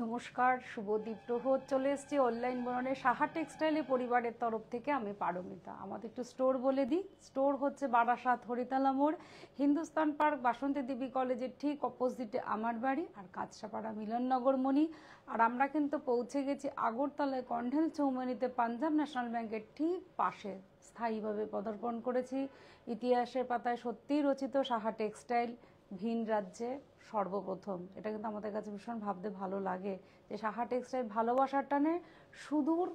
নমস্কার, শুভ দ্বীপ্রহর। চলে এসেছি অনলাইন বনানে সাহা টেক্সটাইলে পরিবারের তরফ থেকে। আমি পারমিতা। আমাদের একটু স্টোর বলে দিই। স্টোর হচ্ছে বারাসাত হরিতলা মোড়, হিন্দুস্তান পার্ক, বাসন্তী দেবী কলেজের ঠিক অপোজিটে আমার বাড়ি, আর কাঁচরাপাড়া মিলননগর মণি। আর আমরা কিন্তু পৌঁছে গেছি আগরতলায় কন্ডেল চৌমুহনীতে, পাঞ্জাব ন্যাশনাল ব্যাংকের ঠিক পাশে স্থায়ীভাবে পদার্পণ করেছি। ইতিহাসের পাতায় সত্যিই রচিত সাহা টেক্সটাইল ভিন রাজ্যে সর্বপ্রথম। এটা কিন্তু আমাদের কাছে ভীষণ ভাবতে ভালো লাগে যে সাহা টেক্সটাইল ভালোবাসার টানে সুদূর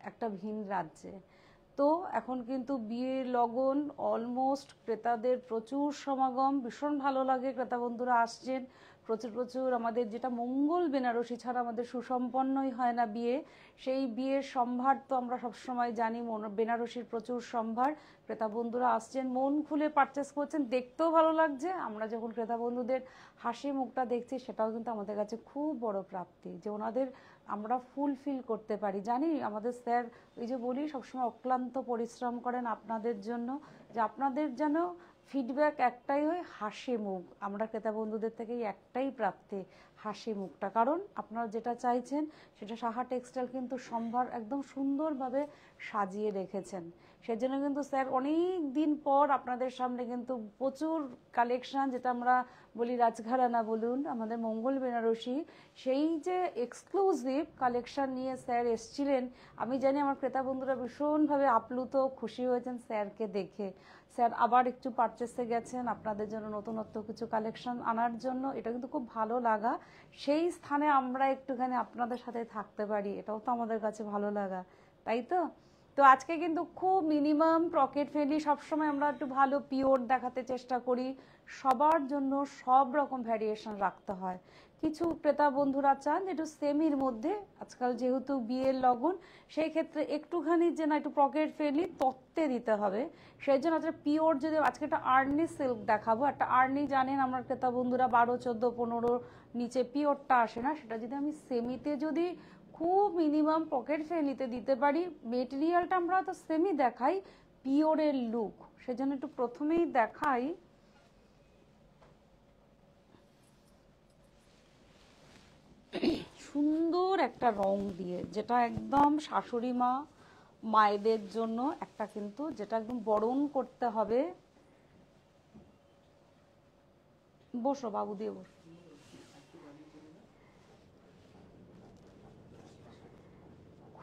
একটা ভিন রাজ্যে। তো এখন কিন্তু বিয়ের লগন অলমোস্ট, ক্রেতাদের প্রচুর সমাগম, ভীষণ ভালো লাগে। ক্রেতা বন্ধুরা আসছেন প্রচুর প্রচুর। আমাদের যেটা মঙ্গল বেনারসি ছাড়া আমাদের সুসম্পন্নই হয় না বিয়ে, সেই বিয়ের সম্ভার তো আমরা সবসময় জানি। বেনারসির প্রচুর সম্ভার। ক্রেতা বন্ধুরা আসছেন, মন খুলে পারচেস করছেন, দেখতেও ভালো লাগছে। আমরা যখন ক্রেতা বন্ধুদের হাসি মুখটা দেখছি, সেটাও কিন্তু আমাদের কাছে খুব বড় প্রাপ্তি যে ওনাদের আমরা ফুলফিল করতে পারি। জানি আমাদের স্যার ওই যে বলি সবসময় অক্লান্ত পরিশ্রম করেন আপনাদের জন্য, যে আপনাদের যেন ফিডব্যাক একটাই হয় হাসি মুখ। আমরা ক্রেতা বন্ধুদের থেকেই একটাই প্রাপ্তি, হাসি মুখটা। কারণ আপনারা যেটা চাইছেন সেটা সাহা টেক্সটাইল কিন্তু সম্ভার একদম সুন্দরভাবে সাজিয়ে রেখেছেন। সেজন্য কিন্তু স্যার অনেক দিন পর আপনাদের সামনে কিন্তু প্রচুর কালেকশন, যেটা আমরা বলি রাজঘরানা বলুন, আমাদের মঙ্গল বেনারসি, সেই যে এক্সক্লুসিভ কালেকশন নিয়ে স্যার এসছিলেন। আমি জানি আমার ক্রেতা বন্ধুরা ভীষণভাবে আপ্লুত, খুশি হয়েছেন স্যারকে দেখে। স্যার আবার একটু পারচেসে গেছেন আপনাদের জন্য নতুনত্ব কিছু কালেকশন আনার জন্য। এটা কিন্তু খুব ভালো লাগা। সেই স্থানে আমরা একটুখানি আপনাদের সাথে থাকতে পারি, এটাও তো আমাদের কাছে ভালো লাগা, তাই তো? তো আজকে কিন্তু খুব মিনিমাম পকেট ফ্রেন্ডলি, সবসময় আমরা একটু ভালো পিওর দেখাতে চেষ্টা করি। সবার জন্য সব রকম ভ্যারিয়েশন রাখতে হয়। কিছু ক্রেতা বন্ধুরা চান একটু সেমির মধ্যে, আজকাল যেহেতু বিয়ের লগন, সেই ক্ষেত্রে একটুখানি যে না একটু পকেট ফ্রেন্ডলি তত্ত্বে দিতে হবে। সেই জন্য আজকে পিওর, যদি আজকে একটা আর্নি সিল্ক দেখাবো, একটা আর্নি জানেন আমার ক্রেতা বন্ধুরা 12, 14, 15 নিচে পিওরটা আসে না, সেটা যদি আমি সেমিতে যদি খুব মিনিমাম পকেট ফ্রেন্ডলিতে দিতে পারি, মেটেরিয়ালটা আমরা তো সেমি দেখাই, পিওরের লুক সেজন্য একটু প্রথমেই দেখাই। সুন্দর একটা রং দিয়ে, যেটা একদম শাশুড়ি মা মায়েদের জন্য একটা, কিন্তু যেটা একদম বরণ করতে হবে। বসো বাবু, দিয়ে বসো।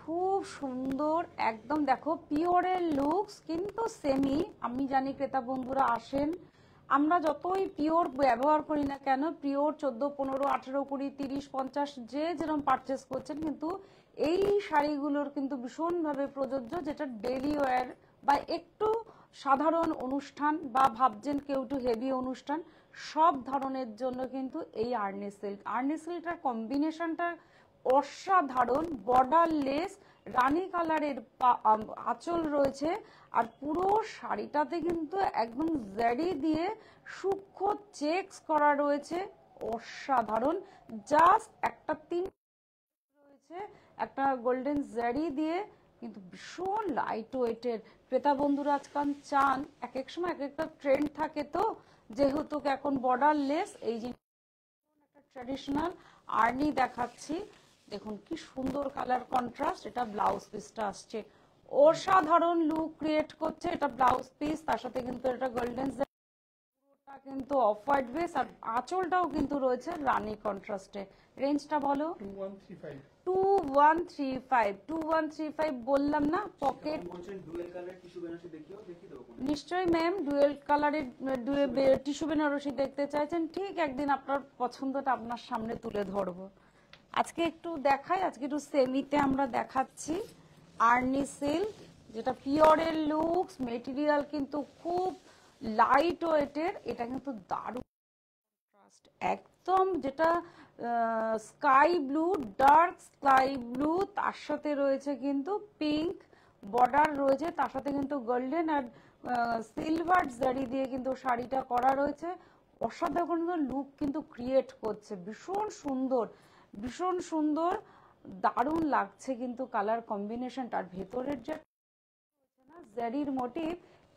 খুব সুন্দর একদম, দেখো পিওরের লুকস কিন্তু সেমি। আমি জানি ক্রেতা বন্ধুরা আসেন, আমরা যতই পিওর ব্যবহার করি না কেন, পিওর 14, 15, 18, 20, 30, 50 যে যেরকম পারচেস করছেন, কিন্তু এই শাড়িগুলোর কিন্তু ভীষণভাবে প্রযোজ্য, যেটা ডেলি ওয়্যার বা একটু সাধারণ অনুষ্ঠান, বা ভাবছেন কেউ একটু হেভি অনুষ্ঠান, সব ধরনের জন্য কিন্তু এই আর্নি সিল্ক। আর্নি সিল্কটার কম্বিনেশনটা অসাধারণ। বর্ডারলেস রানী কালারের আঁচল রয়েছে, আর পুরো শাড়িটাতে কিন্তু একদম জারি দিয়ে সূক্ষ্ম চেকস করা রয়েছে, অসাধারণ। জাস্ট একটা তিন রয়েছে একটা গোল্ডেন জারি দিয়ে, কিন্তু ভীষণ লাইট ওয়েটের। ক্রেতা বন্ধুরা আজকাল চান, এক এক সময় এক একটা ট্রেন্ড থাকে, তো যেহেতু এখন বর্ডারলেস এই জিনিস একটা ট্র্যাডিশনাল আর্নি দেখাচ্ছি। দেখুন কি সুন্দর কালার কন্ট্রাস্ট, এটা ব্লাউজ পিসটা আসছে, অসাধারণ লুক ক্রিয়েট করছে। এটা ব্লাউজ পিস, তার সাথে কিন্তু এটা গোল্ডেন, পুরোটা কিন্তু অফ হোয়াইট বেস, আর আঁচলটাও কিন্তু রয়েছে রানী কন্ট্রাস্টে। রেঞ্জটা বলো। 2135 বললাম না। পকেট নিশ্চয়ই ম্যাম, ডুয়েল কালারের টিস্যু বেনারসি দেখতে চাইছেন, ঠিক একদিন আপনার পছন্দটা আপনার সামনে তুলে ধরবো। আজকে একটু দেখাই, আজকে একটু সেমিতে আমরা দেখাচ্ছি আর্নি সিল্ক, যেটা পিওরের লুকস, মেটেরিয়াল কিন্তু খুব লাইট ওয়েটের। এটা কিন্তু দারুণ একদম, যেটা sky blue, dark sky blue, তার সাথে রয়েছে কিন্তু পিঙ্ক বর্ডার রয়েছে, তার সাথে কিন্তু গোল্ডেন আর সিলভার জারি দিয়ে কিন্তু শাড়িটা করা রয়েছে। অসাধারণ লুক কিন্তু ক্রিয়েট করছে, ভীষণ সুন্দর, ভীষণ সুন্দর, দারুণ লাগছে কিন্তু কালার কম্বিনেশনটা। আর ভেতরের যে জারির মোটিভ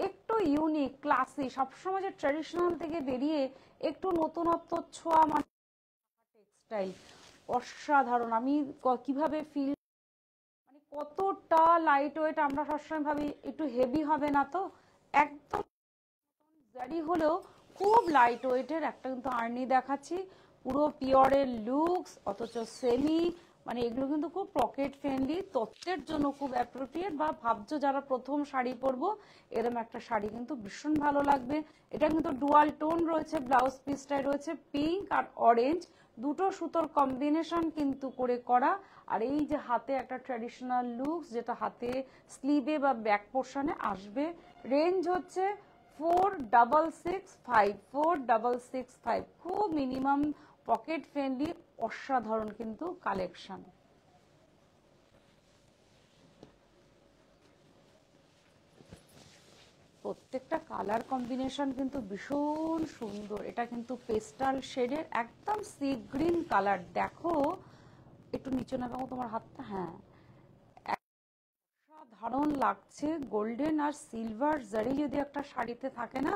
একটু ইউনিক, ক্লাসি, সবসময় যে ট্র্যাডিশনাল থেকে বেরিয়ে একটু নতুনত্ব ছোঁয়া, মানে টেক্সটাইল অসাধারণ। আমি কিভাবে ফিল, মানে কতটা লাইট ওয়েট, আমরা সবসময় ভাবি একটু হেভি হবে না, তো একদম জারি হলেও খুব লাইট ওয়েটের একটা কিন্তু আর্নি দেখাচ্ছি, পুরো পিওরের লুকস, অথচ সেমি, মানে এগুলো কিন্তু খুব পকেট ফ্রেন্ডলি, তত্ত্বের জন্য খুব অ্যাপ্রোপ্রিয়েট, বা ভাবছো যারা প্রথম শাড়ি পরবো এরকম একটা শাড়ি কিন্তু ভীষণ ভালো লাগবে। এটা কিন্তু ডুয়াল টোন রয়েছে, ব্লাউজ পিসটায় রয়েছে পিঙ্ক আর অরেঞ্জ, দুটো সুতোর কম্বিনেশন কিন্তু করে করা। আর এই যে হাতে একটা ট্র্যাডিশনাল লুকস, যেটা হাতে স্লিভে বা ব্যাক পোর্শনে আসবে। রেঞ্জ হচ্ছে 4665, 4665, খুব মিনিমাম, পকেট ফ্রেন্ডলি, অসাধারণ কিন্তু কালেকশন। প্রত্যেকটা কালার কম্বিনেশন কিন্তু ভীষণ সুন্দর। এটা কিন্তু পেস্টাল শেডের একদম সি গ্রিন কালার, দেখো একটু নিচে নামাও তোমার হাতটা, হ্যাঁ অসাধারণ লাগছে। গোল্ডেন আর সিলভার জারি যদি একটা শাড়িতে থাকে না,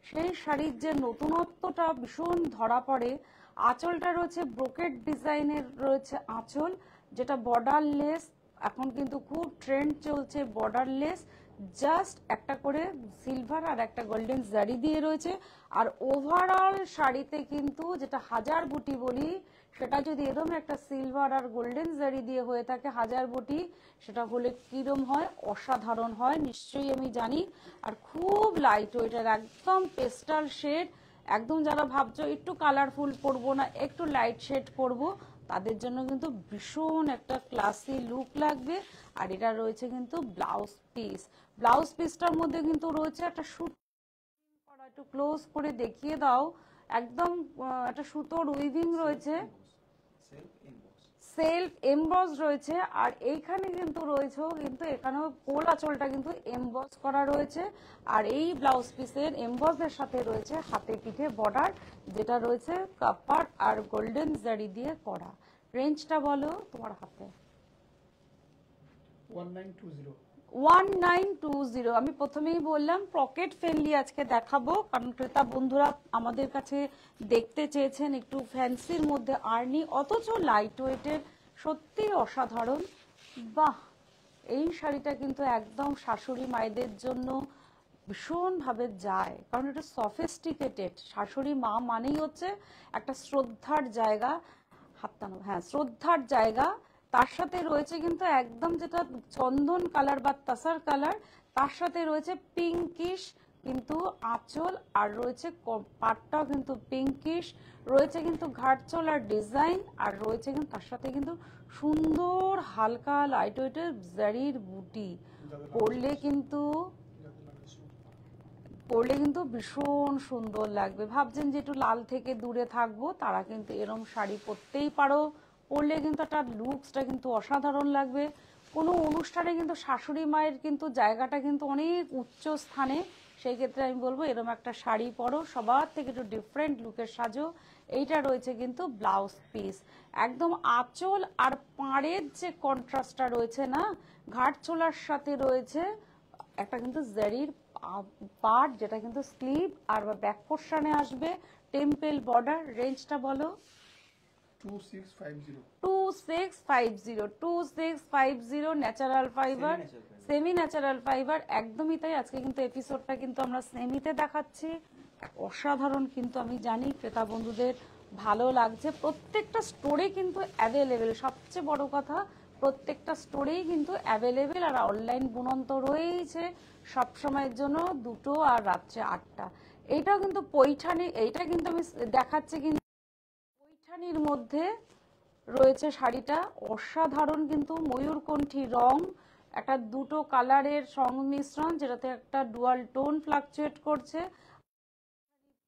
সেই শাড়ির যে নতুনত্বটা ভীষণ ধরা পড়ে। আঁচলটা রয়েছে ব্রোকেড ডিজাইনের রয়েছে আঁচল, যেটা বর্ডারলেস, এখন কিন্তু খুব ট্রেন্ড চলছে বর্ডারলেস, জাস্ট একটা করে সিলভার আর একটা গোল্ডেন জারি দিয়ে রয়েছে। আর ওভারঅল শাড়িতে কিন্তু যেটা হাজার বুটি বলি, সেটা যদি এরকম একটা সিলভার আর গোল্ডেন জারি দিয়ে হয়ে থাকে হাজার বুটি, সেটা হলে কিরম হয়, অসাধারণ হয় নিশ্চয়ই আমি জানি। আর খুব লাইট ওয়েটের, একদম পেস্টাল শেড, একদম যারা ভাবছো একটু কালারফুল পরবো না, একটু লাইট শেড পরবো, তাদের জন্য কিন্তু ভীষণ একটা ক্লাসি লুক লাগবে। আর এটা রয়েছে কিন্তু ব্লাউজ পিস, ব্লাউজ পিসটার মধ্যে কিন্তু রয়েছে একটা সুতো করা, একটু ক্লোজ করে দেখিয়ে দাও, একদম একটা সুতোর উইভিং রয়েছে, সেলফ এমবস রয়েছে। আর এইখানে কিন্তু রয়েছে, কিন্তু এখানেও কোল আঁচলটা কিন্তু এমবস করা রয়েছে। আর এই ব্লাউজ পিসের এমবসের সাথে রয়েছে হাতে পিঠে বর্ডার, যেটা রয়েছে কাপার আর গোল্ডেন জারি দিয়ে করা। রেঞ্জটা বলো তোমার হাতে। 1920। আমি প্রথমেই বললাম পকেট ফ্রেন্ডলি আজকে দেখাবো, কারণ ক্রেতা বন্ধুরা আমাদের কাছে দেখতে চেয়েছেন একটু ফ্যান্সির মধ্যে আর্নি, অথচ লাইট ওয়েটের, সত্যি অসাধারণ। বাহ, এই শাড়িটা কিন্তু একদম শাশুড়ি মায়েদের জন্য ভীষণভাবে যায়, কারণ এটা সফিস্টিকেটেড। শাশুড়ি মা মানেই হচ্ছে একটা শ্রদ্ধার জায়গা, হাততানো, হ্যাঁ শ্রদ্ধার জায়গা। তার সাথে রয়েছে কিন্তু একদম যেটা চন্দন কালার বা তাসার কালার, তার সাথে রয়েছে পিঙ্কিশ কিন্তু আঁচল, আর রয়েছে পাটটাও কিন্তু পিঙ্কিশ, রয়েছে কিন্তু ঘাটচল আর ডিজাইন, আর রয়েছে কিন্তু তার সাথে কিন্তু সুন্দর হালকা লাইট ওয়েটের জারির বুটি। পরলে কিন্তু ভীষণ সুন্দর লাগবে। ভাবছেন যে একটু লাল থেকে দূরে থাকবো, তারা কিন্তু এরম শাড়ি পরতেই পারো, পরলে কিন্তু একটা লুকসটা কিন্তু অসাধারণ লাগবে। কোনো অনুষ্ঠানে কিন্তু শাশুড়ি মায়ের কিন্তু জায়গাটা কিন্তু অনেক উচ্চ স্থানে, সেই ক্ষেত্রে আমি বলবো এরম একটা শাড়ি পরো, সবার থেকে একটু ডিফারেন্ট লুকের সাজো। এইটা রয়েছে কিন্তু ব্লাউজ পিস, একদম আঁচল আর পাড়ের যে কন্ট্রাস্টটা রয়েছে না, ঘাট ছোলার সাথে রয়েছে একটা কিন্তু জারির পার্ট, যেটা কিন্তু স্লিভ আর ব্যাক পোর্শনে আসবে, টেম্পল বর্ডার। রেঞ্জটা বলো। 2650 natural fibre, semi natural fibre, একদমই তাই। আজকে কিন্তু এপিসোডটা কিন্তু আমরা সেমিতে দেখাচ্ছি, অসাধারণ কিন্তু আমি জানি ক্রেতা বন্ধুদের ভালো লাগছে। প্রত্যেকটা স্টোরে কিন্তু অ্যাভেলেবেল, সবচেয়ে বড় কথা প্রত্যেকটা স্টোরেই কিন্তু অ্যাভেলেবেল, আর অনলাইন বুনন্ত রয়েছে সবসময়ের জন্য, 2টো আর রাত্রে 8টা। এইটাও কিন্তু পৈঠানি, এইটা কিন্তু আমি দেখাচ্ছি কিন্তু পৈঠানির মধ্যে রয়েছে শাড়িটা, অসাধারণ কিন্তু ময়ূরকণ্ঠী রং, একটা দুটো কালারের সংমিশ্রণ, যেটাতে একটা ডুয়াল টোন ফ্লাকচুয়েট করছে।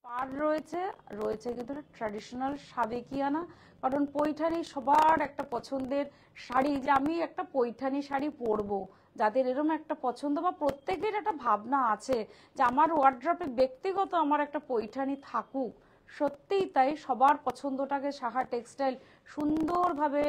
পার রয়েছে, রয়েছে কিন্তু ট্র্যাডিশনাল সাবেকিয়ানা, কারণ পৈঠানি সবার একটা পছন্দের শাড়ি, যে আমি একটা পৈঠানি শাড়ি পরবো, যাদের এরকম একটা পছন্দ বা প্রত্যেকের একটা ভাবনা আছে যে আমার ওয়ার্ড্রপে ব্যক্তিগত আমার একটা পৈঠানি থাকুক, সত্যিই তাই। সবার পছন্দটাকে সাহা টেক্সটাইল সুন্দরভাবে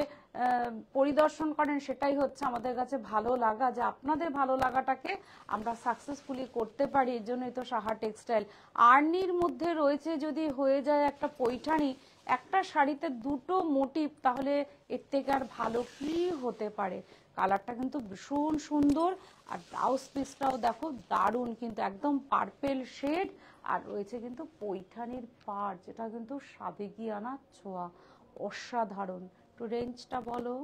পরিদর্শন করেন, সেটাই হচ্ছে আমাদের কাছে ভালো লাগা, যে আপনাদের ভালো লাগাটাকে আমরা সাকসেসফুলি করতে পারি, এর জন্যই তো সাহা টেক্সটাইল। আর্নির মধ্যে রয়েছে যদি হয়ে যায় একটা পৈঠানি, একটা শাড়িতে দুটো মোটিভ, তাহলে এর থেকে আর ভালো কি হতে পারে। কালারটা কিন্তু ভীষণ সুন্দর, আর ব্লাউজ পিসটাও দেখো দারুণ, কিন্তু একদম পার্পেল শেড, আর রয়েছে কিন্তু পৈঠানির পাড়, যেটা কিন্তু সাবেকিয়ানা ছোঁয়া, অসাধারণ। একটু রেঞ্জটা বলো।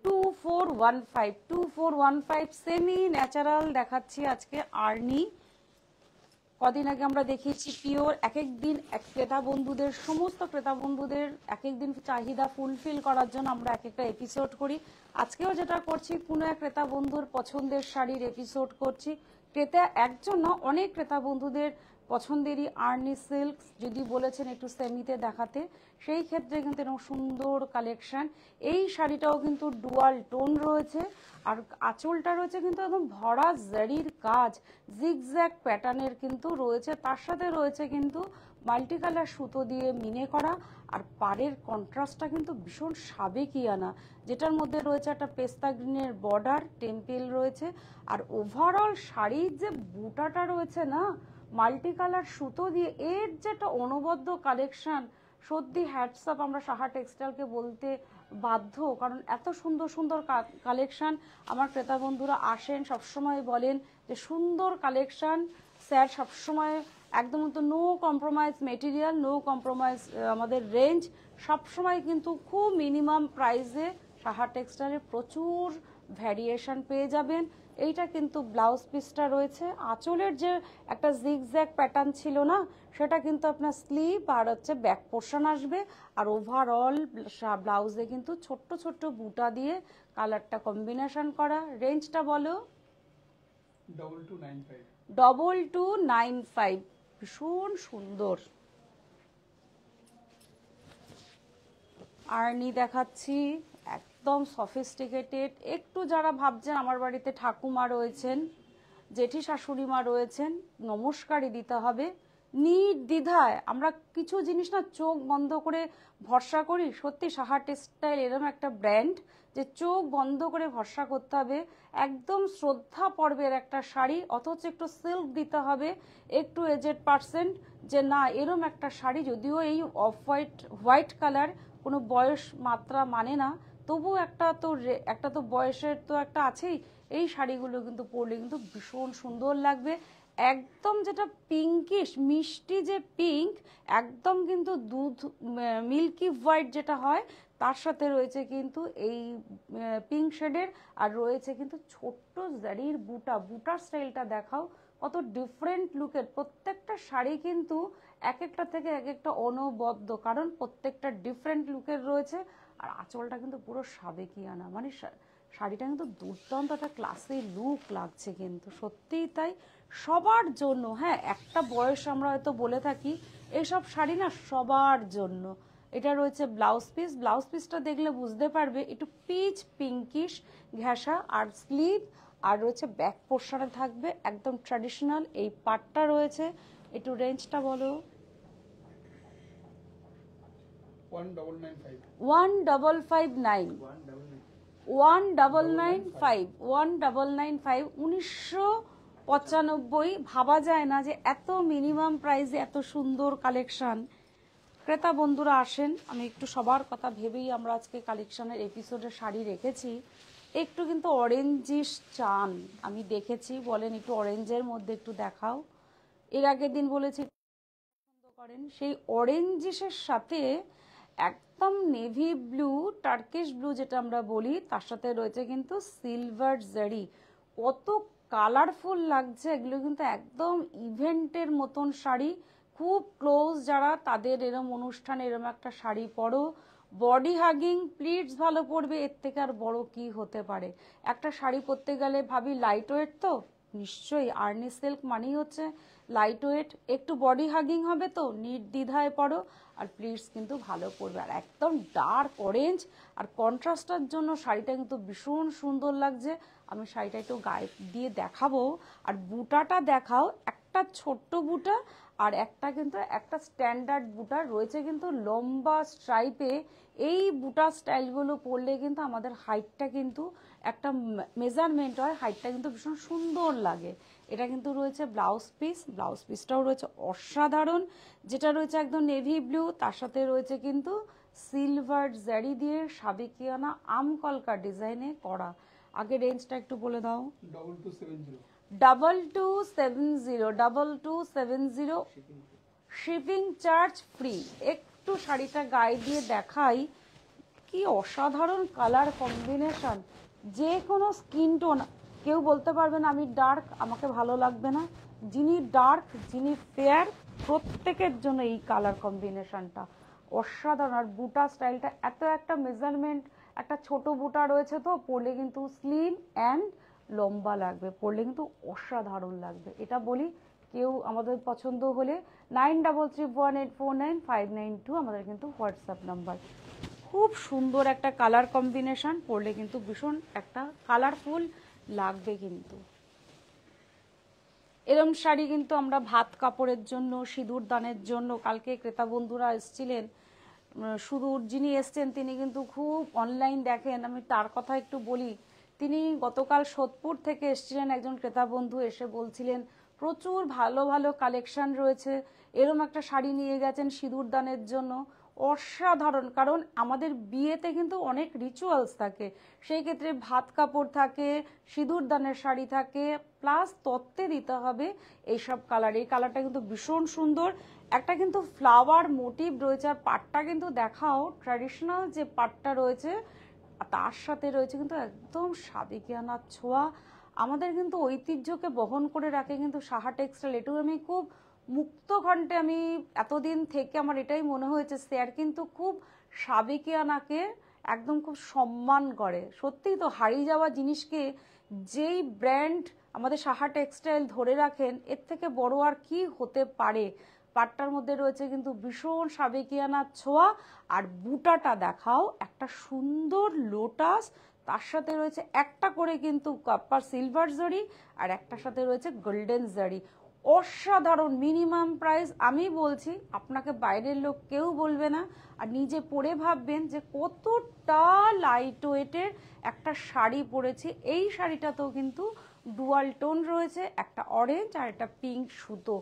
2415 সেমি ন্যাচারাল দেখাচ্ছি আজকে আর্নি। কদিন আগে আমরা দেখিয়েছি পিওর। এক এক দিন ক্রেতা বন্ধুদের, সমস্ত ক্রেতা বন্ধুদের এক এক দিন চাহিদা ফুলফিল করার জন্য আমরা এক একটা এপিসোড করি। আজকেও যেটা করছি, কোনো এক ক্রেতা বন্ধুর পছন্দের শাড়ির এপিসোড করছি। ক্রেতা একজন না, অনেক ক্রেতা বন্ধুদের পছন্দেরই আর্নি সিল্ক যদি বলেছেন একটু সেমিতে দেখাতে, সেই ক্ষেত্রে কিন্তু এরকম সুন্দর কালেকশন। এই শাড়িটাও কিন্তু ডুয়াল টোন রয়েছে, আর আঁচলটা রয়েছে কিন্তু একদম ভরা জারির কাজ, জিগজ্যাগ প্যাটার্নের কিন্তু রয়েছে, তার সাথে রয়েছে কিন্তু মাল্টি কালার সুতো দিয়ে মিনে করা, আর পাড়ের কন্ট্রাস্টটা কিন্তু ভীষণ সাবেকিয়ানা, যেটার মধ্যে রয়েছে একটা পেস্তা গ্রিনের বর্ডার, টেম্পেল রয়েছে, আর ওভারঅল শাড়ির যে বুটাটা রয়েছে না মাল্টি কালার সুতো দিয়ে, এর যেটা অনবদ্য কালেকশন, সত্যি হ্যাটসঅ্যাপ আমরা সাহা টেক্সটাইলকে বলতে বাধ্য, কারণ এত সুন্দর সুন্দর কালেকশন। আমার ক্রেতা বন্ধুরা আসেন সবসময় বলেন যে সুন্দর কালেকশন স্যার, সবসময় একদম তো no compromise material, no compromise আমাদের রেঞ্জ, সবসময় কিন্তু খুব মিনিমাম প্রাইসে সাহা টেক্সটাইলে প্রচুর ভ্যারিয়েশন পেয়ে যাবেন। এইটা কিন্তু ব্লাউজ পিসটা রয়েছে, আঁচলের যে একটা জিগজ্যাগ প্যাটার্ন ছিল না, সেটা কিন্তু আপনার স্লিভ আর হচ্ছে ব্যাক পোর্শন আসবে, আর ওভারঅল ব্লাউজে কিন্তু ছোট্ট ছোট্ট বুটা দিয়ে কালারটা কম্বিনেশন করা। রেঞ্জটা বলো। 2295, ভীষণ সুন্দর। আর্নি দেখাচ্ছি, একদম সফিস্টিকেটেড। একটু যারা ভাবছেন আমার বাড়িতে ঠাকুমা রয়েছেন, জেঠি শাশুড়ি মা রয়েছেন, নমস্কারই দিতে হবে, নির্দ্বিধায় আমরা কিছু জিনিস না চোখ বন্ধ করে ভরসা করি। সত্যি সাহা টেক্সটাইল এরকম একটা ব্র্যান্ড যে চোখ বন্ধ করে ভরসা করতে হবে। একদম শ্রদ্ধা পর্বের একটা শাড়ি, অথচ একটু সিল্ক দিতে হবে, একটু এজেড পার্সেন্ট, যে না এরম একটা শাড়ি, যদিও এই অফ হোয়াইট কালার কোনো বয়স মাত্রা মানে না, তবু একটা তো বয়সের তো একটা আছেই। এই শাড়িগুলো কিন্তু পরলে কিন্তু ভীষণ সুন্দর লাগবে। একদম যেটা পিঙ্কিশ মিষ্টি যে পিঙ্ক, একদম কিন্তু দুধ মিল্কি হোয়াইট যেটা হয়, তার সাথে রয়েছে কিন্তু এই পিঙ্ক শেডের, আর রয়েছে কিন্তু ছোট্ট জারির বুটার স্টাইলটা দেখাও, কত ডিফারেন্ট লুকের। প্রত্যেকটা শাড়ি কিন্তু এক একটা থেকে এক একটা অনবদ্য, কারণ প্রত্যেকটা ডিফারেন্ট লুকের রয়েছে, আর আঁচলটা কিন্তু পুরো সাবেকিয়ানা, মানে শাড়িটা কিন্তু দুর্দান্ত একটা ক্লাসি লুক লাগছে, কিন্তু সত্যিই তাই। সবার জন্য, হ্যাঁ একটা বয়স আমরা হয়তো বলে থাকি, এইসব শাড়ি না সবার জন্য। এটা রয়েছে ব্লাউজ পিসটা দেখলে বুঝতে পারবে একটু পিচ পিঙ্কিশ ঘেঁষা, আর স্লিভ, আর রয়েছে ব্যাক পোর্শনে থাকবে একদম ট্র্যাডিশনাল এই পাটটা রয়েছে। একটু রেঞ্জটা বলো। 1995, 1995। ভাবা যায় না যে এত মিনিমাম প্রাইসে এত সুন্দর কালেকশন। ক্রেতা বন্ধুরা আসেন, আমি একটু সবার কথা ভেবেই আমরা আজকে কালেকশনের এপিসোডে শাড়ি রেখেছি। একটু কিন্তু অরেঞ্জিশ চান, আমি দেখেছি বলেন একটু অরেঞ্জের মধ্যে একটু দেখাও। এর আগের দিন বলেছি পছন্দ করেন, সেই অরেঞ্জিশের সাথে একদম নেভি ব্লু, টার্কিশ ব্লু যেটা আমরা বলি, তার সাথে রয়েছে কিন্তু সিলভার জারি, কত কালারফুল লাগছে এগুলো, কিন্তু একদম ইভেন্টের মতন শাড়ি। খুব ক্লোজ যারা, তাদের এরম অনুষ্ঠানে এরম একটা শাড়ি পরো, বডি হাগিং প্লিটস ভালো পড়বে, এর থেকে আর বড় কি হতে পারে। একটা শাড়ি পরতে গেলে ভাবি লাইট ওয়েট, তো নিশ্চয়ই আর্নি সিল্ক মানেই হচ্ছে লাইট ওয়েট, একটু বডি হাগিং হবে তো নির্দ্বিধায় পড়ো, আর প্লিটস কিন্তু ভালো পড়বে, আর একদম ডার্ক অরেঞ্জ, আর কন্ট্রাস্টের জন্য শাড়িটা কিন্তু ভীষণ সুন্দর লাগছে। আমি শাড়িটা একটু গায়ে দিয়ে দেখাবো, আর বুটাটা দেখাও, একটা ছোট্ট বুটা, আর একটা কিন্তু একটা স্ট্যান্ডার্ড বুটা রয়েছে কিন্তু লম্বা স্ট্রাইপে। এই বুটা স্টাইলগুলো পরলে কিন্তু আমাদের হাইটটা কিন্তু একটা মেজারমেন্ট হয়, হাইটটা কিন্তু ভীষণ সুন্দর লাগে। এটা কিন্তু রয়েছে ব্লাউজ পিস, ব্লাউজ পিসটাও রয়েছে অসাধারণ, যেটা রয়েছে একদম নেভি ব্লু, তার সাথে রয়েছে কিন্তু সিলভার জারি দিয়ে সাবেকিয়ানা আমকলকা ডিজাইনে করা। আগে রেঞ্জটা একটু বলে দাও। 2270 শিপিং চার্জ ফ্রি। একটু শাড়িটা গায়ে দিয়ে দেখাই, কি অসাধারণ কালার কম্বিনেশন, যে কোনো স্কিন টোন, কেউ বলতে পারবে না আমি ডার্ক আমাকে ভালো লাগবে না, যিনি ডার্ক যিনি ফেয়ার প্রত্যেকের জন্য এই কালার কম্বিনেশনটা অসাধারণ। আর বুটা স্টাইলটা এত একটা মেজারমেন্ট, একটা ছোট বুটা রয়েছে তো পরলে কিন্তু স্লিম অ্যান্ড লম্বা লাগবে, পরলে কিন্তু অসাধারণ লাগবে। এটা বলি কেউ আমাদের পছন্দ হলে 9331849592 আমাদের কিন্তু হোয়াটসঅ্যাপ নাম্বার। খুব সুন্দর একটা কালার কম্বিনেশন, পরলে কিন্তু ভীষণ একটা কালারফুল লাগবে। কিন্তু এরম শাড়ি কিন্তু আমরা ভাত কাপড়ের জন্য, সিঁদুর দানের জন্য, কালকে ক্রেতা বন্ধুরা এসেছিলেন, সুদূর যিনি এসছেন তিনি কিন্তু খুব অনলাইন দেখেন, আমি তার কথা একটু বলি। তিনি গতকাল সোদপুর থেকে এসেছিলেন, একজন ক্রেতা বন্ধু এসে বলছিলেন প্রচুর ভালো ভালো কালেকশন রয়েছে, এরম একটা শাড়ি নিয়ে গেছেন সিঁদুর দানের জন্য, অসাধারণ। কারণ আমাদের বিয়েতে কিন্তু অনেক রিচুয়ালস থাকে, সেই ক্ষেত্রে ভাত কাপড় থাকে, সিঁদুর দানের শাড়ি থাকে, প্লাস তত্ত্বে দিতে হবে এইসব কালার। এই কালারটা কিন্তু ভীষণ সুন্দর, একটা কিন্তু ফ্লাওয়ার মোটিভ রয়েছে, আর পাটটা কিন্তু দেখাও ট্র্যাডিশনাল যে পাটটা রয়েছে, তার সাথে রয়েছে কিন্তু একদম সাবেকিয়ানা ছোঁয়া। আমাদের কিন্তু ঐতিহ্যকে বহন করে রাখে কিন্তু সাহা টেক্সটাইল। এটাও আমি খুব মুক্ত কণ্ঠে, আমি এতদিন থেকে আমার এটাই মনে হয়েছে স্যার কিন্তু খুব সাবেকিয়ানাকে একদম খুব সম্মান করে। সত্যিই তো হারিয়ে যাওয়া জিনিসকে যেই ব্র্যান্ড আমাদের সাহা টেক্সটাইল ধরে রাখেন, এর থেকে বড় আর কি হতে পারে। পাটটার মধ্যে রয়েছে কিন্তু ভীষণ সাবেকিয়ানা ছোঁয়া, আর বুটাটা দেখাও একটা সুন্দর লোটাস, তার সাথে রয়েছে একটা করে কিন্তু কপার সিলভার জরি, আর একটার সাথে রয়েছে গোল্ডেন জরি। অসাধারণ। মিনিমাম প্রাইস আমি বলছি, আপনাকে বাইরের লোক কেউ বলবে না, আর নিজে পরে ভাববেন যে কতটা লাইট ওয়েটের একটা শাড়ি পরেছি। এই শাড়িটাতেও কিন্তু ডুয়াল টোন রয়েছে, একটা অরেঞ্জ আর একটা পিঙ্ক সুতো,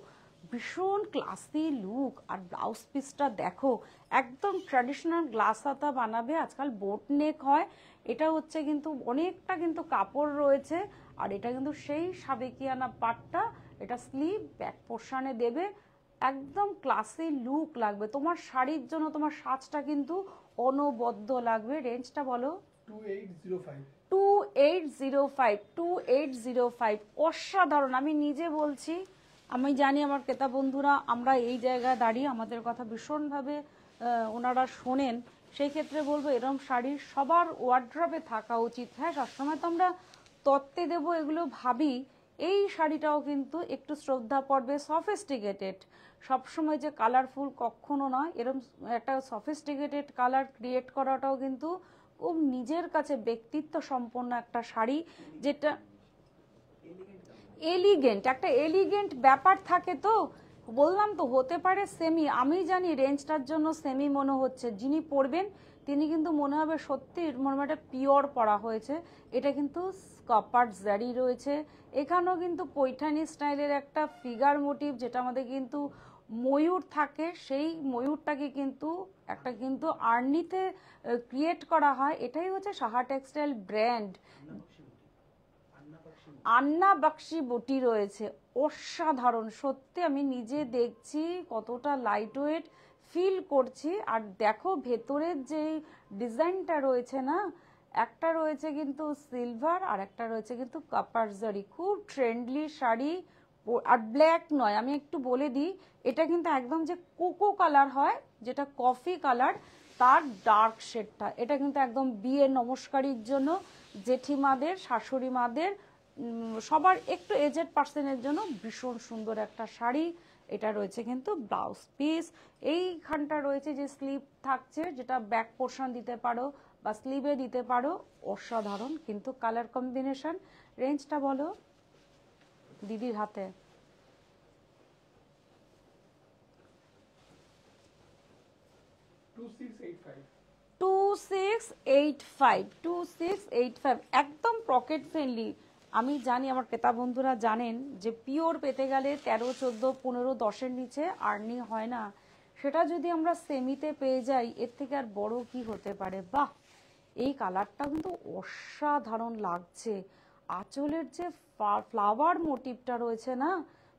ভীষণ ক্লাসি লুক। আর ব্লাউজ পিসটা দেখো, একদম ট্র্যাডিশনাল গ্লাস হাতা বানাবে, আজকাল বোট নেক হয়, এটা হচ্ছে কিন্তু অনেকটা কিন্তু কাপড় রয়েছে, আর এটা কিন্তু সেই সাবেকিয়ানা পাটটা, এটা স্লিভ ব্যাক পোর্শনে দেবে, একদম ক্লাসি লুক লাগবে তোমার শাড়ির জন্য, তোমার সাজটা কিন্তু অনবদ্য লাগবে। রেঞ্জটা বলো। 2805 অসাধারণ। আমি নিজে বলছি, আমি জানি আমার ক্রেতা বন্ধুরা আমরা এই জায়গায় দাঁড়িয়ে আমাদের কথা ভীষণভাবে ওনারা শোনেন, সেই ক্ষেত্রে বলবো এরম শাড়ি সবার ওয়ার্ড্রবে থাকা উচিত। হ্যাঁ, সবসময় তো আমরা তত্ত্বে দেবো এগুলো ভাবি, এই শাড়িটাও কিন্তু একটু শ্রদ্ধা পড়বে, সফিস্টিকেটেড, সবসময় যে কালারফুল কখনো নয়, এরম একটা সফিস্টিকেটেড কালার ক্রিয়েট করাটাও কিন্তু খুব নিজের কাছে ব্যক্তিত্ব সম্পন্ন একটা শাড়ি, যেটা এলিগেন্ট, একটা এলিগেন্ট ব্যাপার থাকে। তো বললাম তো হতে পারে সেমি, আমি জানি রেঞ্জটার জন্য সেমি মনে হচ্ছে, যিনি পরবেন তিনি কিন্তু মনে হবে সত্যি মনে হয় পিওর পরা হয়েছে। এটা কিন্তু কপার জারি রয়েছে, এখানেও কিন্তু পৈঠানি স্টাইলের একটা ফিগার মোটিভ, যেটা আমাদের কিন্তু ময়ূর থাকে, সেই ময়ূরটাকে কিন্তু একটা কিন্তু আর্নিতে ক্রিয়েট করা হয়। এটাই হচ্ছে সাহা টেক্সটাইল ব্র্যান্ড। আন্না বাক্সি বটি রয়েছে, অসাধারণ। সত্যি আমি নিজে দেখছি কতটা লাইট ওয়েট ফিল করছি। আর দেখো ভেতরের যে ডিজাইনটা রয়েছে না, একটা রয়েছে কিন্তু সিলভার আর একটা রয়েছে কিন্তু কপার জারি, খুব ট্রেন্ডলি শাড়ি। আর ব্ল্যাক নয়, আমি একটু বলে দিই, এটা কিন্তু একদম যে কোকো কালার হয়, যেটা কফি কালার, তার ডার্ক শেডটা, এটা কিন্তু একদম বিয়ে নমস্কারির জন্য, জেঠিমাদের, শাশুড়ি মাদের, সবার একটু এজেড পার্সনের জন্য ভীষণ সুন্দর একটা শাড়ি। এটা রয়েছে কিন্তু ব্লাউজ পিস, এইখানটা রয়েছে যে স্লিভ থাকছে, যেটা ব্যাক পোর্শন দিতে পারো বা স্লিভে দিতে পারো, অসাধারণ কিন্তু কালার কম্বিনেশন। রেঞ্জটা বলো দিদির হাতে। 2685 একদম পকেট ফ্রেন্ডলি। আমি জানি, আমার ক্রেতা বন্ধুরা জানেন যে পিওর পেতে গেলে 13, 14, 15, 10-এর নিচে আর্নিং হয় না। সেটা যদি আমরা সেমিতে পেয়ে যাই, এর থেকে আর বড় কি হতে পারে। বাহ, এই কালারটা কিন্তু অসাধারণ লাগছে। আঁচলের যে ফ্লাওয়ার মোটিভটা রয়েছে না,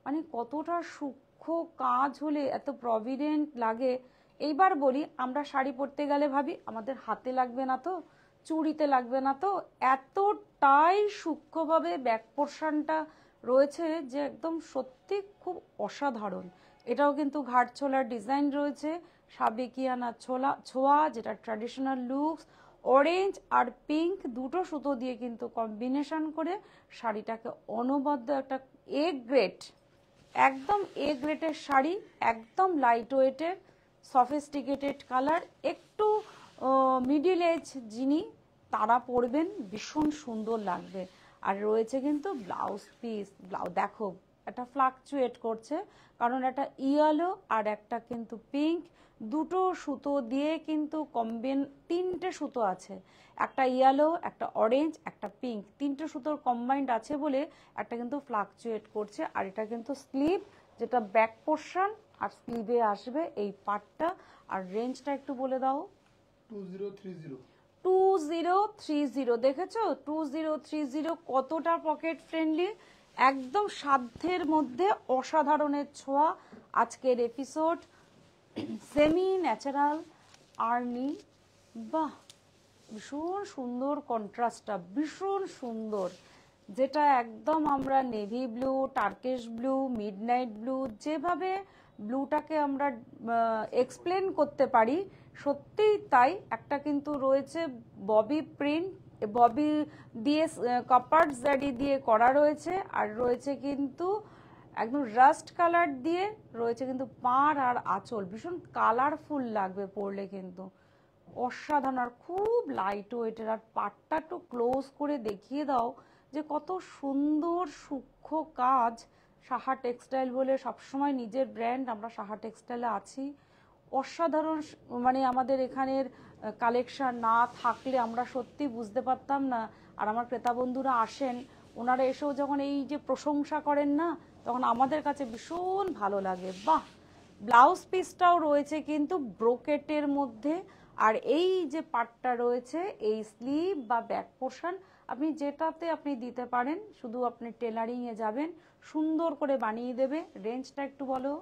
মানে কতটা সূক্ষ্ম কাজ হলে এত প্রভিডেন্ট লাগে। এইবার বলি, আমরা শাড়ি পরতে গেলে ভাবি আমাদের হাতে লাগবে না তো, চুড়িতে লাগবে না তো, এতটাই সূক্ষ্মভাবে ব্যাক পোর্শনটা রয়েছে যে একদম সত্যি খুব অসাধারণ। এটাও কিন্তু ঘাট ছোলার ডিজাইন রয়েছে, সাবেকিয়ানা ছোঁয়া, যেটা ট্র্যাডিশনাল লুকস। অরেঞ্জ আর পিঙ্ক দুটো সুতো দিয়ে কিন্তু কম্বিনেশন করে শাড়িটাকে অনবদ্য একটা এ গ্রেড, একদম এ গ্রেডের শাড়ি, একদম লাইট ওয়েটের, সফিস্টিকেটেড কালার। একটু মিডিল এজ যিনি তারা পরবেন, ভীষণ সুন্দর লাগবে। আর রয়েছে কিন্তু ব্লাউজ পিস, দেখো একটা ফ্লাকচুয়েট করছে, কারণ একটা ইয়েলো আর একটা কিন্তু পিঙ্ক, দুটো সুতো দিয়ে কিন্তু তিনটে সুতো আছে, একটা ইয়েলো, একটা অরেঞ্জ, একটা পিঙ্ক, তিনটে সুতোর কম্বাইন্ড আছে বলে একটা কিন্তু ফ্লাকচুয়েট করছে। আর এটা কিন্তু স্লিভ, যেটা ব্যাক পোর্শন, আর স্লিভে আসবে এই পার্টটা। আর রেঞ্জটা একটু বলে দাও। 2030 দেখেছো? 2030 কতটা পকেট ফ্রেন্ডলি, একদম সাধ্যের মধ্যে, অসাধারণের ছোঁয়া। আজকের এপিসোড সেমি ন্যাচারাল আর্নি। বাহ, ভীষণ সুন্দর কন্ট্রাস্টটা, ভীষণ সুন্দর। যেটা একদম আমরা navy blue, Turkish blue, midnight blue, যেভাবে ব্লুটাকে আমরা এক্সপ্লেন করতে পারি, সত্যিই তাই। একটা কিন্তু রয়েছে ববি প্রিন্ট, ববি দিয়ে কপার জারি দিয়ে করা রয়েছে, আর রয়েছে কিন্তু একদম রাস্ট কালার দিয়ে রয়েছে কিন্তু পাড় আর আঁচল, ভীষণ কালারফুল লাগবে পরলে কিন্তু, অসাধারণ। আর খুব লাইট ওয়েটের। আর পাটটা একটু ক্লোজ করে দেখিয়ে দাও যে কত সুন্দর সূক্ষ্ম কাজ। সাহা টেক্সটাইল বলে সবসময় নিজের ব্র্যান্ড, আমরা সাহা টেক্সটাইলে আছি। অসাধারণ, মানে আমাদের এখানের কালেকশন না থাকলে আমরা সত্যি বুঝতে পারতাম না। আর আমার ক্রেতা বন্ধুরা আসেন, ওনারা এসেও যখন এই যে প্রশংসা করেন না, তখন আমাদের কাছে ভীষণ ভালো লাগে। বাহ, ব্লাউজ পিসটাও রয়েছে কিন্তু ব্রোকেটের মধ্যে। আর এই যে পার্টটা রয়েছে, এই স্লিভ বা ব্যাক পোর্শন, আপনি যেটাতে আপনি দিতে পারেন, শুধু আপনি টেলারিংয়ে যাবেন, সুন্দর করে বানিয়ে দেবে। রেঞ্জটা একটু বলো।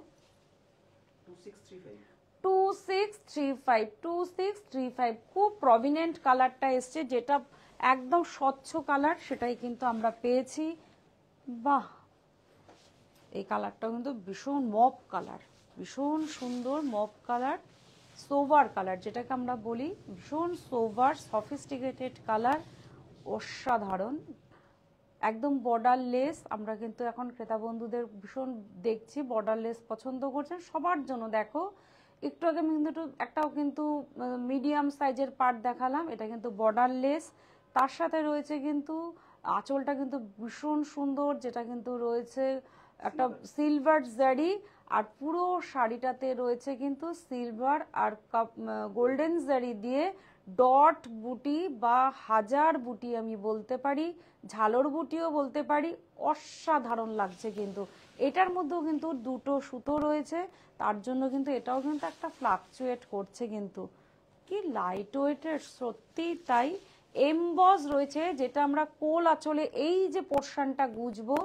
2635 খুব প্রভিনেন্ট কালারটা এসছে, যেটা একদম স্বচ্ছ কালার, সেটাই কিন্তু আমরা পেয়েছি। বাহ, এই কালারটা কিন্তু ভীষণ মপ কালার, ভীষণ সুন্দর মপ কালার, সোভার কালার যেটাকে আমরা বলি, ভীষণ সোভার সফিস্টিকেটেড কালার, অসাধারণ। একদম বর্ডার লেস, আমরা কিন্তু এখন ক্রেতা বন্ধুদের ভীষণ দেখছি বর্ডার লেস পছন্দ করছেন, সবার জন্য। দেখো একটু আগে আমি কিন্তু একটাও কিন্তু মিডিয়াম সাইজের পার্ট দেখালাম, এটা কিন্তু বর্ডার লেস। তার সাথে রয়েছে কিন্তু আঁচলটা কিন্তু ভীষণ সুন্দর, যেটা কিন্তু রয়েছে একটা সিলভার জারি। আর পুরো শাড়িটাতে রয়েছে কিন্তু সিলভার আর গোল্ডেন জারি দিয়ে ডট বুটি বা হাজার বুটি আমি বলতে পারি, ঝালর বুটিও বলতে পারি। অসাধারণ লাগছে কিন্তু। এটার মধ্যেও কিন্তু দুটো সুতো রয়েছে, তার জন্য কিন্তু এটাও কিন্তু একটা ফ্লাকচুয়েট করছে কিন্তু। কি লাইট ওয়েটের, সত্যি তাই। এমবস রয়েছে, যেটা আমরা কোল আঁচলে এই যে পোর্শনটা গুজবো,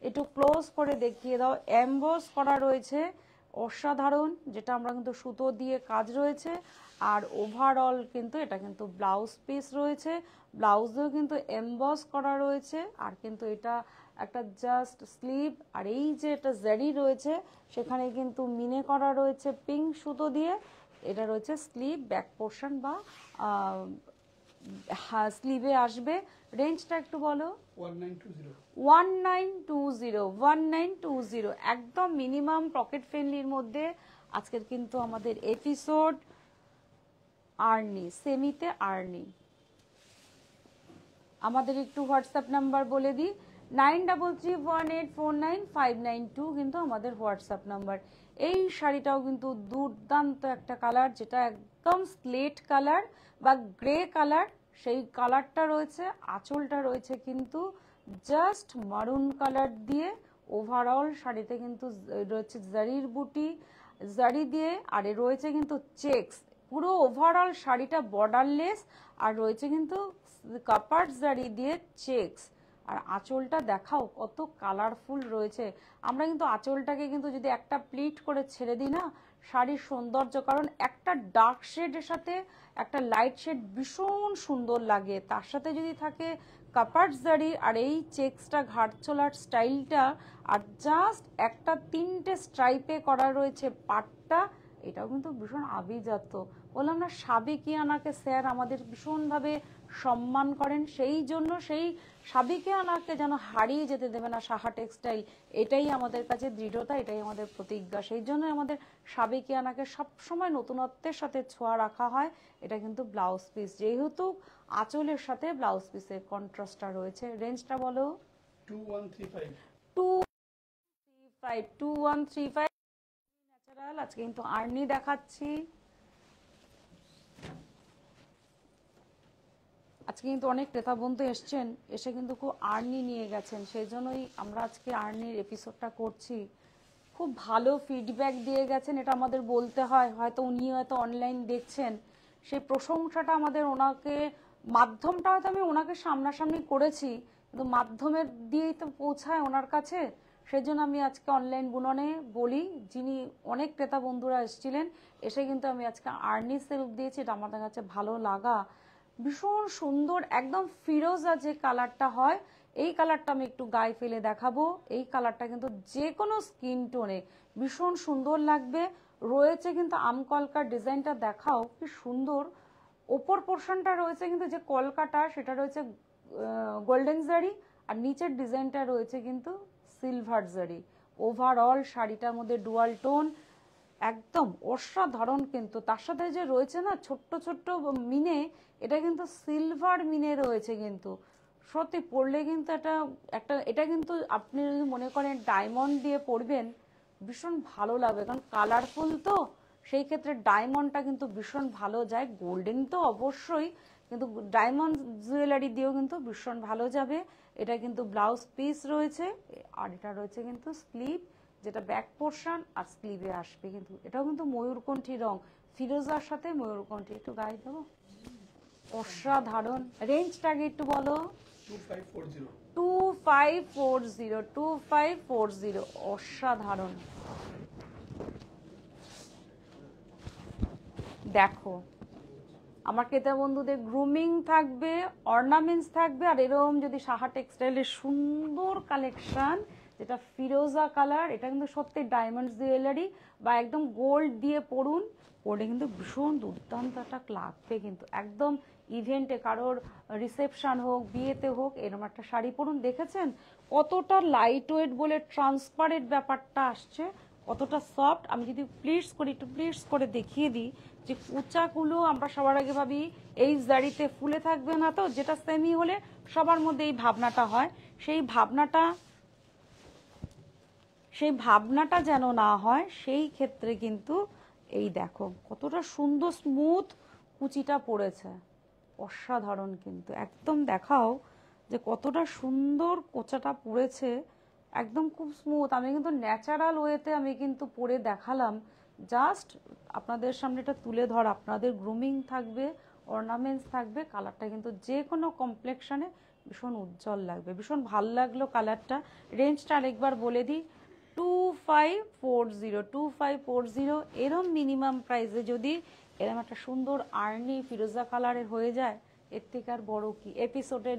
একটু ক্লোজ করে দেখিয়ে দাও। এমবস করা রয়েছে, অসাধারণ, যেটা আমরা কিন্তু সুতো দিয়ে কাজ রয়েছে। আর ওভারঅল কিন্তু এটা কিন্তু ব্লাউজ পিস রয়েছে, ব্লাউজেও কিন্তু এমবস করা রয়েছে। আর কিন্তু এটা একটা জাস্ট স্লিভ, আর এই যে এটা জারি রয়েছে, সেখানে কিন্তু মিনে করা রয়েছে পিঙ্ক সুতো দিয়ে। এটা রয়েছে স্লিভ ব্যাক পোর্শন বা স্লিভে আসবে। রেঞ্জটা একটু বলো। 1920 একদম মিনিমাম পকেট ফ্রেন্ডলির মধ্যে আজকের কিন্তু আমাদের এপিসোড আর্নি, সেমিতে আর্নি। আমাদের একটু হোয়াটসঅ্যাপ নাম্বার বলে দিই, 9331849592 কিন্তু আমাদের হোয়াটসঅ্যাপ নাম্বার। এই শাড়িটাও কিন্তু দুর্দান্ত একটা কালার, যেটা একদম স্লেট কালার বা গ্রে কালার, সেই কালারটা রয়েছে। আঁচলটা রয়েছে কিন্তু জাস্ট মারুন কালার দিয়ে ওভারঅল শাড়িতে কিন্তু রয়েছে জারির বুটি, জারি দিয়ে, আর রয়েছে কিন্তু চেকস। পুরো ওভারঅল শাড়িটা বর্ডারলেস, আর রয়েছে কিন্তু কাপার জারি দিয়ে চেকস। আর আঁচলটা দেখাও কত কালারফুল রয়েছে। আমরা কিন্তু আঁচলটাকে কিন্তু যদি একটা প্লিট করে ছেড়ে দিই না, শাড়ির সৌন্দর্য, কারণ একটা ডার্ক শেডের সাথে একটা লাইট শেড ভীষণ সুন্দর লাগে, তার সাথে যদি থাকে কাপার জারি আর এই চেক্সটা ঘাটচোলার স্টাইলটা, আর জাস্ট একটা 3টে স্ট্রাইপে করা রয়েছে পাটটা, এটাও কিন্তু ভীষণ আভিজাত্য। বললাম না, সাবেকিয়ানাকে স্যার আমাদের ভীষণভাবে সম্মান করেন, সেই জন্য সেই সাবেকিয়ানাকে যেন হারিয়ে যেতে দেবে না সাহা টেক্সটাইল, এটাই আমাদের কাছে দৃঢ়তা, এটাই আমাদের প্রতিজ্ঞা। সেই জন্য আমাদের সাবেকিয়ানাকে সবসময় নতুনত্বের সাথে ছোঁয়া রাখা হয়। এটা কিন্তু ব্লাউজ পিস, যেহেতু আঁচলের সাথে ব্লাউজ পিসের কন্ট্রাস্টটা রয়েছে। রেঞ্জটা বলো। 2135 ন্যাচারাল। আজকে কিন্তু আর্নি দেখাচ্ছি, আজকে কিন্তু অনেক ক্রেতা বন্ধু এসছেন, এসে কিন্তু খুব আর্নি নিয়ে গেছেন, সেই জন্যই আমরা আজকে আর্নির এপিসোডটা করছি। খুব ভালো ফিডব্যাক দিয়ে গেছেন, এটা আমাদের বলতে হয়, হয়তো উনি হয়তো অনলাইন দেখছেন, সেই প্রশংসাটা আমাদের, ওনাকে মাধ্যমটা হয়তো আমি ওনাকে সামনাসামনি করেছি, কিন্তু মাধ্যমের দিয়েই তো পৌঁছায় ওনার কাছে। সেই জন্য আমি আজকে অনলাইন বুননে বলি, যিনি অনেক ক্রেতা বন্ধুরা এসেছিলেন, এসে কিন্তু আমি আজকে আর্নি সেলফ দিয়েছি, এটা আমাদের কাছে ভালো লাগা। ভীষণ সুন্দর, একদম ফিরোজা যে কালারটা হয়, এই কালারটা আমি একটু গায়ে ফেলে দেখাবো। এই কালারটা কিন্তু যে কোনো স্কিন টোনে ভীষণ সুন্দর লাগবে। রয়েছে কিন্তু আমকলকার ডিজাইনটা দেখাও কি সুন্দর, ওপর পোর্শনটা রয়েছে কিন্তু যে কলকাটা সেটা রয়েছে গোল্ডেন জারি, আর নিচের ডিজাইনটা রয়েছে কিন্তু সিলভার জারি। ওভারঅল শাড়িটার মধ্যে ডুয়াল টোন, একদম অসাধারণ। কিন্তু তার সাথে যে রয়েছে না ছোট্ট ছোট্ট মিনে, এটা কিন্তু সিলভার মিনে রয়েছে, কিন্তু সত্যি পরলে কিন্তু এটা কিন্তু আপনি যদি মনে করেন ডায়মন্ড দিয়ে পরবেন, ভীষণ ভালো লাগবে, কারণ কালারফুল তো, সেই ক্ষেত্রে ডায়মন্ডটা কিন্তু ভীষণ ভালো যায়। গোল্ডেন তো অবশ্যই, কিন্তু ডায়মন্ড জুয়েলারি দিয়েও কিন্তু ভীষণ ভালো যাবে। এটা কিন্তু ব্লাউজ পিস রয়েছে, আর এটা রয়েছে কিন্তু স্লিভ, যেটা ব্যাক পোর্শন আর স্লিভে আসবে। কিন্তু এটাও কিন্তু ময়ূরকণ্ঠী রং, ফিরোজার সাথে ময়ূরকণ্ঠী। একটু গায়ে দেবো, অসাধারণ। রেঞ্জটা আগে একটু বলো। 2540 অসাধারণ। দেখো আমার ক্রেতা বন্ধুদের গ্রুমিং থাকবে, অর্নামেন্টস থাকবে, আর এরকম যদি সাহা টেক্সটাইলের সুন্দর কালেকশন, যেটা ফিরোজা কালার, এটা কিন্তু সত্যি ডায়মন্ড জুয়েলারি বা একদম গোল্ড দিয়ে পরুন, পরে কিন্তু ভীষণ দুর্দান্ত একটা লাগবে। কিন্তু একদম ইভেন্টে, কারোর রিসেপশন হোক, বিয়েতে হোক, এরকম একটা শাড়ি পরুন। দেখেছেন কতটা লাইট ওয়েট বলে ট্রান্সপারেন্ট ব্যাপারটা আসছে, কতটা সফট। আমি যদি প্লিটস করি, একটু প্লিটস করে দেখিয়ে দিই, যে কুচাগুলো আমরা সবার আগে ভাবি এই জারিতে ফুলে থাকবে না, তো যেটা সেমি হলে সবার মধ্যে এই ভাবনাটা হয়, সেই ভাবনাটা যেন না হয়, সেই ক্ষেত্রে কিন্তু এই দেখো কতটা সুন্দর স্মুথ কুচিটা পড়েছে, অসাধারণ। কিন্তু একদম দেখাও যে কতটা সুন্দর কোচাটা পড়েছে, একদম খুব স্মুথ। আমি কিন্তু ন্যাচারাল ওয়েতে আমি কিন্তু পরে দেখালাম, জাস্ট আপনাদের সামনে এটা তুলে ধর। আপনাদের গ্রুমিং থাকবে, অর্নামেন্টস থাকবে, কালারটা কিন্তু যে কোনো কমপ্লেকশনে ভীষণ উজ্জ্বল লাগবে। ভীষণ ভাল লাগলো কালারটা। রেঞ্জটা আরেকবার বলে দিই, 2540 এরম মিনিমাম প্রাইসে যদি এরম একটা সুন্দর আর্নি ফিরোজা কালারের হয়ে যায়, এর থেকে আর বড় কি। এপিসোডের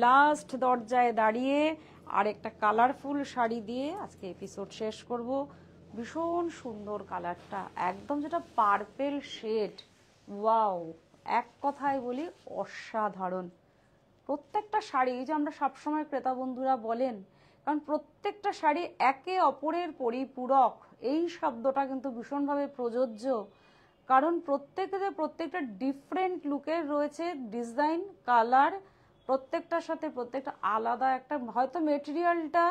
লাস্ট দরজায় দাঁড়িয়ে আর একটা কালারফুল শাড়ি দিয়ে আজকে এপিসোড শেষ করব। ভীষণ সুন্দর কালারটা, একদম যেটা পার্পেল শেড, ওয়াও, এক কথায় বলি অসাধারণ। প্রত্যেকটা শাড়ি, যে আমরা সবসময় ক্রেতা বন্ধুরা বলেন, কারণ প্রত্যেকটা শাড়ি একে অপরের পরিপূরক, এই শব্দটা কিন্তু ভীষণভাবে প্রযোজ্য, কারণ প্রত্যেকটা ডিফারেন্ট লুকের রয়েছে ডিজাইন, কালার, প্রত্যেকটার সাথে প্রত্যেকটা আলাদা একটা, হয়তো মেটেরিয়ালটা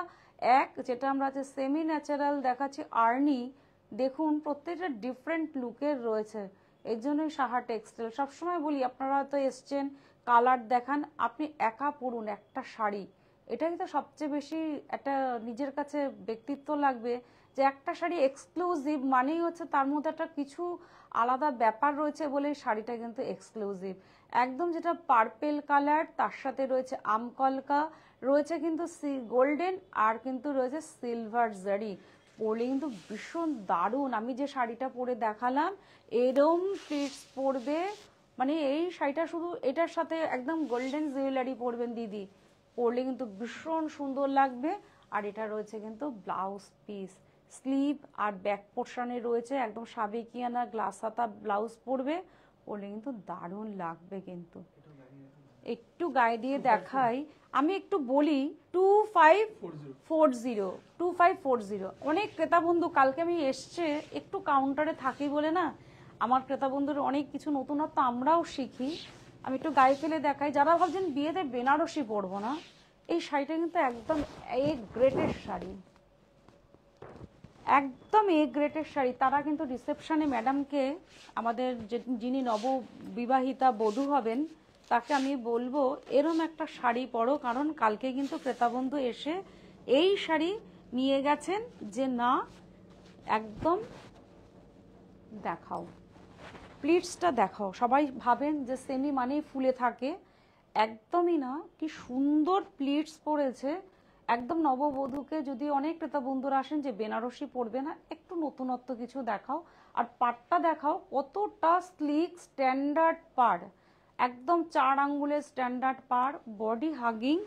এক, যেটা আমরা যে সেমি ন্যাচারাল দেখাচ্ছি আর্নি, দেখুন প্রত্যেকটা ডিফারেন্ট লুকের রয়েছে। এর জন্যই সাহা টেক্সটাইল সবসময় বলি, আপনারা হয়তো এসছেন, কালার দেখান, আপনি একা পরুন একটা শাড়ি, এটাই তো সবচেয়ে বেশি একটা নিজের কাছে ব্যক্তিত্ব লাগবে, যে একটা শাড়ি এক্সক্লুসিভ মানেই হচ্ছে তার মধ্যে একটা কিছু আলাদা ব্যাপার রয়েছে বলে শাড়িটা কিন্তু এক্সক্লুসিভ। একদম যেটা পার্পেল কালার, তার সাথে রয়েছে আমকলকা, রয়েছে কিন্তু গোল্ডেন, আর কিন্তু রয়েছে সিলভার জারি। পরলে কিন্তু ভীষণ দারুণ। আমি যে শাড়িটা পরে দেখালাম এরম প্লিটস পরবে, মানে এই শাড়িটা শুধু এটার সাথে একদম গোল্ডেন জুয়েলারি পরবেন দিদি, পরলে কিন্তু ভীষণ সুন্দর লাগবে। আর এটা রয়েছে কিন্তু ব্লাউজ পিস, স্লিভ আর ব্যাক পোর্শনে রয়েছে একদম সাবেকিয়ানা গ্লাস হাতা ব্লাউজ পরবে, পরলে কিন্তু দারুণ লাগবে। কিন্তু একটু গায়ে দিয়ে দেখাই, আমি একটু বলি 2540 অনেক ক্রেতা বন্ধু, কালকে আমি এসছে একটু কাউন্টারে থাকি বলে না, আমার ক্রেতা বন্ধুর অনেক কিছু নতুনত্ব আমরাও শিখি। আমি একটু গায়ে ফেলে দেখাই, যারা ভাবছেন বিয়েতে বেনারসি পরবো না, এই শাড়িটা কিন্তু একদম এ গ্রেটের শাড়ি, একদম এ গ্রেটের শাড়ি। তারা কিন্তু রিসেপশনে ম্যাডামকে, আমাদের যিনি নববিবাহিতা বধূ হবেন, তাকে আমি বলবো এরম একটা শাড়ি পরো, কারণ কালকে কিন্তু ক্রেতা বন্ধু এসে এই শাড়ি নিয়ে গেছেন, যে না একদম দেখাও প্লিটসটা দেখাও। সবাই ভাবেন যে সেমি মানেই ফুলে থাকে, একদমই না। কি সুন্দর প্লিটস পরেছে, একদম নববধূকে, যদি অনেক ক্রেতা বন্ধুরা আসেন যে বেনারসি পরবে না, একটু নতুনত্ব কিছু দেখাও। আর পাড়টা দেখাও কতটা স্লিক স্ট্যান্ডার্ড পাড়, একদম 4 আঙ্গুলের স্ট্যান্ডার্ড পাড়, বডি হাগিং,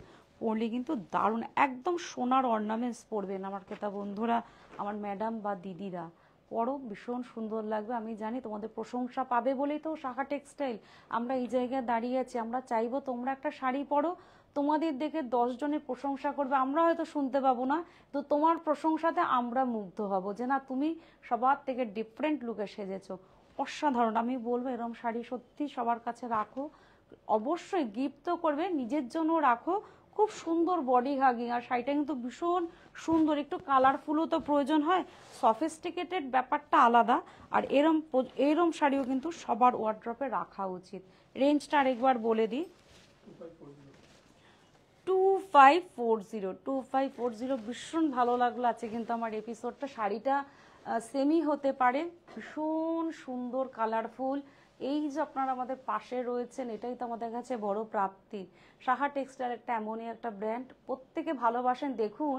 পরলে কিন্তু দারুণ। একদম সোনার অর্নামেন্টস পরবেন আমার ক্রেতা বন্ধুরা, আমার ম্যাডাম বা দিদিরা, পরো, ভীষণ সুন্দর লাগবে। আমি জানি তোমাদের প্রশংসা পাবে বলেই তো সাহা টেক্সটাইল আমরা এই জায়গায় দাঁড়িয়ে আছি। আমরা চাইবো তোমরা একটা শাড়ি পরো, তোমাদের দেখে 10 জনের প্রশংসা করবে, আমরা হয়তো শুনতে পাবো না, তো তোমার প্রশংসাতে আমরা মুগ্ধ হব যে না তুমি সবার থেকে ডিফারেন্ট লুকে সেজেছো, অসাধারণ। আমি বলবো এরকম শাড়ি সত্যি সবার কাছে রাখো, অবশ্যই গিফট তো করবে, নিজের জন্য রাখো। খুব সুন্দর বডি হাগিং, আর শাড়িটা কিন্তু ভীষণ সুন্দর, একটু কালারফুলও তো প্রয়োজন হয়, সফিস্টিকেটেড ব্যাপারটা আলাদা। আর এরম শাড়িও কিন্তু সবার ওয়ার্ড্রপে রাখা উচিত। রেঞ্জটা আরেকবার বলে দিই, 2540 ভীষণ ভালো লাগলো আছে কিন্তু আমার এপিসোডটা। শাড়িটা সেমি হতে পারে, ভীষণ সুন্দর কালারফুল। এই যে আপনারা আমাদের পাশে রয়েছেন, এটাই তো আমাদের কাছে বড় প্রাপ্তি। সাহা টেক্সটাইল একটা এমনই একটা ব্র্যান্ড, প্রত্যেকে ভালোবাসেন। দেখুন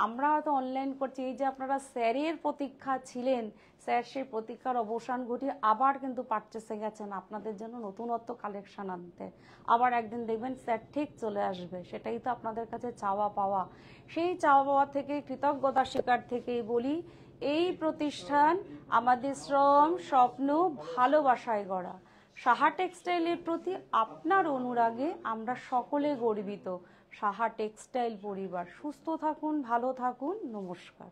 আমরা হয়তো অনলাইন করছি, এই যে আপনারা স্যারের প্রতীক্ষা ছিলেন, স্যার সেই প্রতীক্ষার অবসান ঘটিয়ে আবার কিন্তু পারচেসে গেছেন আপনাদের জন্য নতুনত্ব কালেকশন আনতে। আবার একদিন দেখবেন স্যার ঠিক চলে আসবে, সেটাই তো আপনাদের কাছে চাওয়া পাওয়া। সেই চাওয়া পাওয়া থেকে, কৃতজ্ঞতা স্বীকার থেকেই বলি, এই প্রতিষ্ঠান আমাদের শ্রম, স্বপ্ন, ভালোবাসায় গড়া। সাহা টেক্সটাইলের প্রতি আপনার অনুরাগে আমরা সকলে গর্বিত। সাহা টেক্সটাইল পরিবার, সুস্থ থাকুন, ভালো থাকুন, নমস্কার।